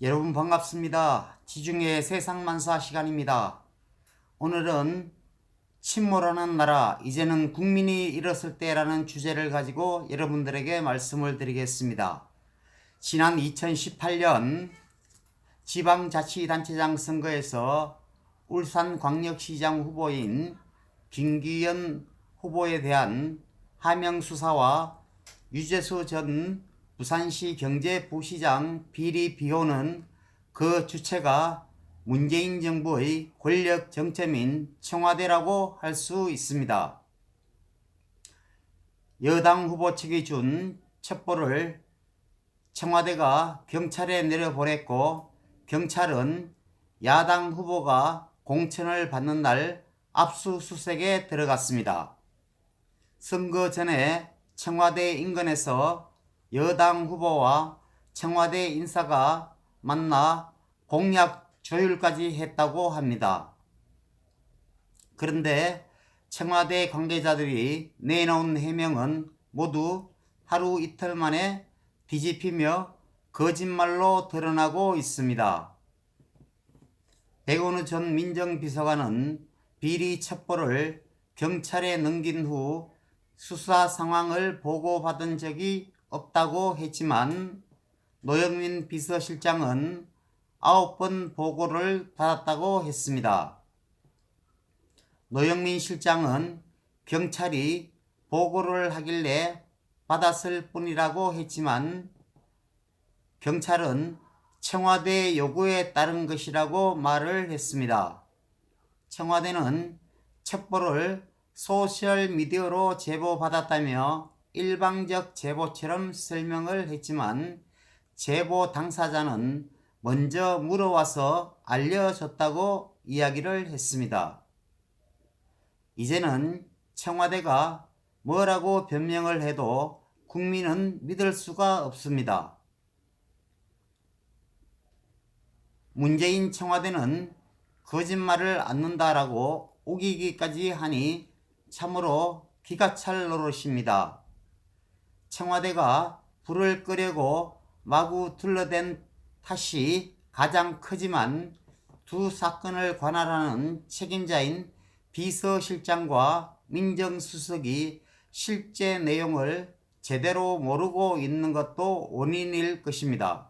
여러분 반갑습니다. 지중해 세상만사 시간입니다. 오늘은 침몰하는 나라 이제는 국민이 일었을 때라는 주제를 가지고 여러분들에게 말씀을 드리겠습니다. 지난 2018년 지방자치단체장 선거에서 울산광역시장 후보인 김기현 후보에 대한 하명수사와 유재수 전 부산시 경제부시장 비리 비호는 그 주체가 문재인 정부의 권력 정점인 청와대라고 할 수 있습니다. 여당 후보 측이 준 첩보를 청와대가 경찰에 내려보냈고, 경찰은 야당 후보가 공천을 받는 날 압수수색에 들어갔습니다. 선거 전에 청와대 인근에서 여당 후보와 청와대 인사가 만나 공약 조율까지 했다고 합니다. 그런데 청와대 관계자들이 내놓은 해명은 모두 하루 이틀 만에 뒤집히며 거짓말로 드러나고 있습니다. 백운우 전 민정비서관은 비리 첩보를 경찰에 넘긴 후 수사 상황을 보고받은 적이 없다고 했지만, 노영민 비서실장은 9번 보고를 받았다고 했습니다. 노영민 실장은 경찰이 보고를 하길래 받았을 뿐이라고 했지만, 경찰은 청와대 요구에 따른 것이라고 말을 했습니다. 청와대는 첩보를 소셜미디어로 제보받았다며 일방적 제보처럼 설명을 했지만, 제보 당사자는 먼저 물어와서 알려줬다고 이야기를 했습니다. 이제는 청와대가 뭐라고 변명을 해도 국민은 믿을 수가 없습니다. 문재인 청와대는 거짓말을 않는다라고 우기기까지 하니 참으로 기가 찰 노릇입니다. 청와대가 불을 끄려고 마구 둘러댄 탓이 가장 크지만, 두 사건을 관할하는 책임자인 비서실장과 민정수석이 실제 내용을 제대로 모르고 있는 것도 원인일 것입니다.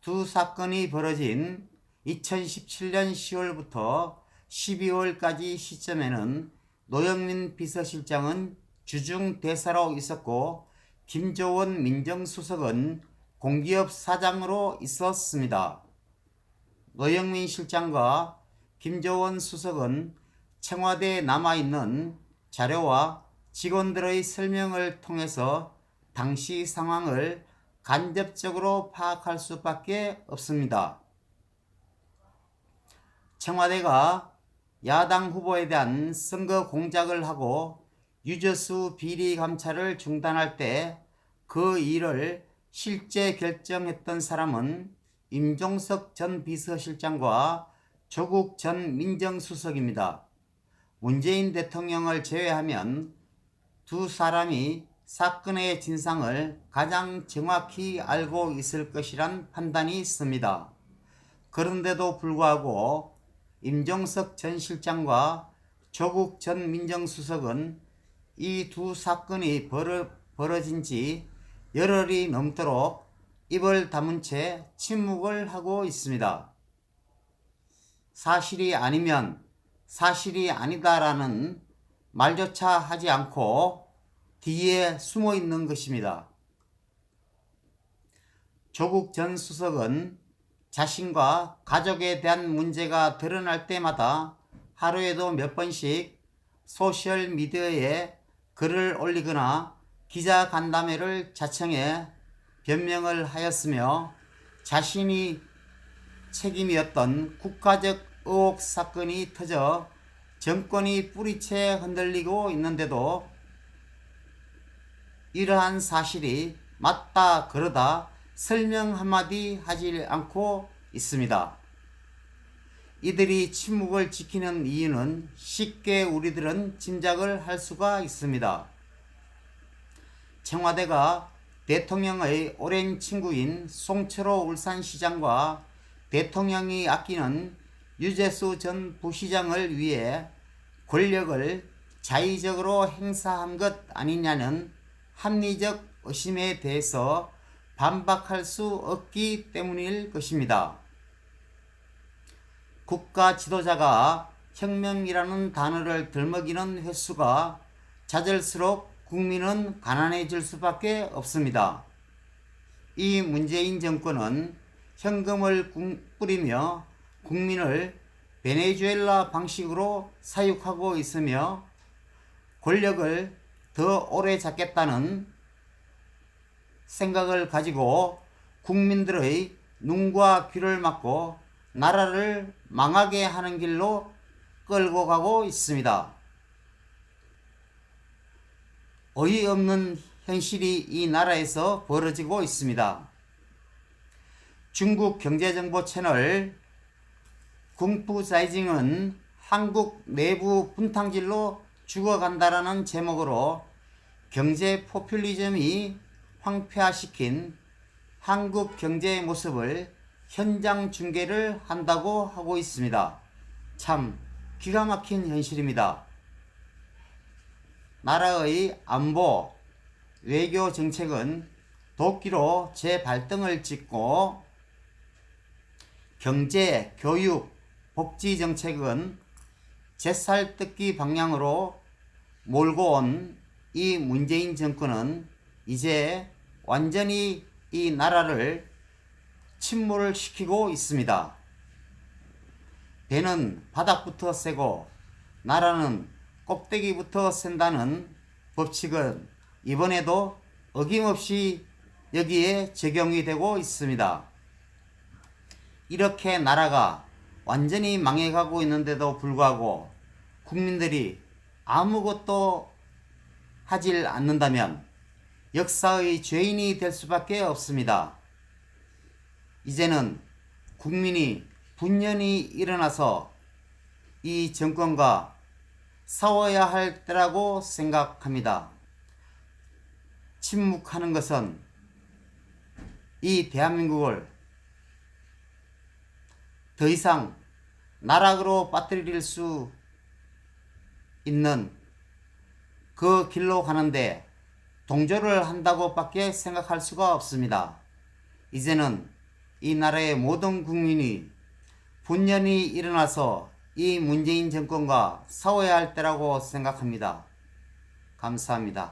두 사건이 벌어진 2017년 10월부터 12월까지 시점에는 노영민 비서실장은 주중대사로 있었고, 김조원 민정수석은 공기업 사장으로 있었습니다. 노영민 실장과 김조원 수석은 청와대에 남아있는 자료와 직원들의 설명을 통해서 당시 상황을 간접적으로 파악할 수밖에 없습니다. 청와대가 야당 후보에 대한 선거 공작을 하고 유재수 비리 감찰을 중단할 때 그 일을 실제 결정했던 사람은 임종석 전 비서실장과 조국 전 민정수석입니다. 문재인 대통령을 제외하면 두 사람이 사건의 진상을 가장 정확히 알고 있을 것이란 판단이 있습니다. 그런데도 불구하고 임종석 전 실장과 조국 전 민정수석은 이 두 사건이 벌어진 지 열흘이 넘도록 입을 다문 채 침묵을 하고 있습니다. 사실이 아니면 사실이 아니다라는 말조차 하지 않고 뒤에 숨어 있는 것입니다. 조국 전 수석은 자신과 가족에 대한 문제가 드러날 때마다 하루에도 몇 번씩 소셜미디어에 글을 올리거나 기자간담회를 자청해 변명을 하였으며, 자신이 책임이었던 국가적 의혹 사건이 터져 정권이 뿌리채 흔들리고 있는데도 이러한 사실이 맞다 그러다 설명 한마디 하지 않고 있습니다. 이들이 침묵을 지키는 이유는 쉽게 우리들은 짐작을 할 수가 있습니다. 청와대가 대통령의 오랜 친구인 송철호 울산시장과 대통령이 아끼는 유재수 전 부시장을 위해 권력을 자의적으로 행사한 것 아니냐는 합리적 의심에 대해서 반박할 수 없기 때문일 것입니다. 국가 지도자가 혁명이라는 단어를 들먹이는 횟수가 잦을수록 국민은 가난해질 수밖에 없습니다. 이 문재인 정권은 현금을 뿌리며 국민을 베네수엘라 방식으로 사육하고 있으며 권력을 더 오래 잡겠다는 생각을 가지고 국민들의 눈과 귀를 막고 나라를 망하게 하는 길로 끌고 가고 있습니다. 어이없는 현실이 이 나라에서 벌어지고 있습니다. 중국 경제정보 채널 궁푸자이징은 한국 내부 분탕질로 죽어간다라는 제목으로 경제 포퓰리즘이 황폐화시킨 한국 경제의 모습을 현장 중계를 한다고 하고 있습니다. 참 기가 막힌 현실입니다. 나라의 안보, 외교 정책은 도끼로 재발등을 찍고 경제, 교육, 복지 정책은 잿살 뜯기 방향으로 몰고 온 이 문재인 정권은 이제 완전히 이 나라를 침몰을 시키고 있습니다. 배는 바닥부터 세고 나라는 꼭대기부터 센다는 법칙은 이번에도 어김없이 여기에 적용이 되고 있습니다. 이렇게 나라가 완전히 망해가고 있는데도 불구하고 국민들이 아무것도 하질 않는다면 역사의 죄인이 될 수밖에 없습니다. 이제는 국민이 분연히 일어나서 이 정권과 싸워야 할 때라고 생각합니다. 침묵하는 것은 이 대한민국을 더 이상 나락으로 빠뜨릴 수 있는 그 길로 가는데 동조를 한다고 밖에 생각할 수가 없습니다. 이제는 이 나라의 모든 국민이 분연히 일어나서 이 문재인 정권과 싸워야 할 때라고 생각합니다. 감사합니다.